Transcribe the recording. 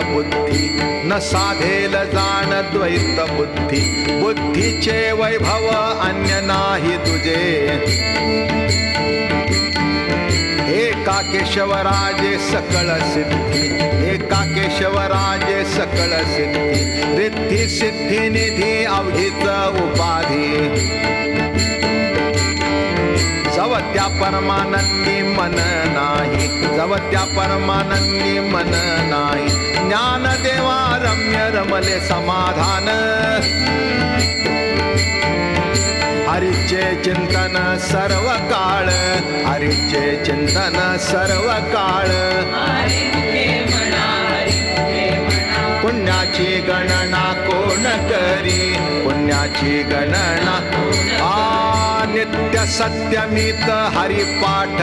बुद्धी न साधेल जाण द्वैत बुद्धी बुद्धीचे वैभव अन्य नाही तुझे एका केशवराजे सकळ सिद्धी एका केशवराजे सकळ सिद्धी रिद्धी सिद्धी निधी अवघीच उपाधी जव त्या परमानंदी मन नाही जव त्या परमानंदी मन नाही ज्ञानदेवा रम्य रमले समाधान हरीचे चिंतन सर्व काळ हरीचे चिंतन सर्व काळ पुण्याची गणना कोण करी पुण्याची गणना नित्य सत्यमित हरिपाठ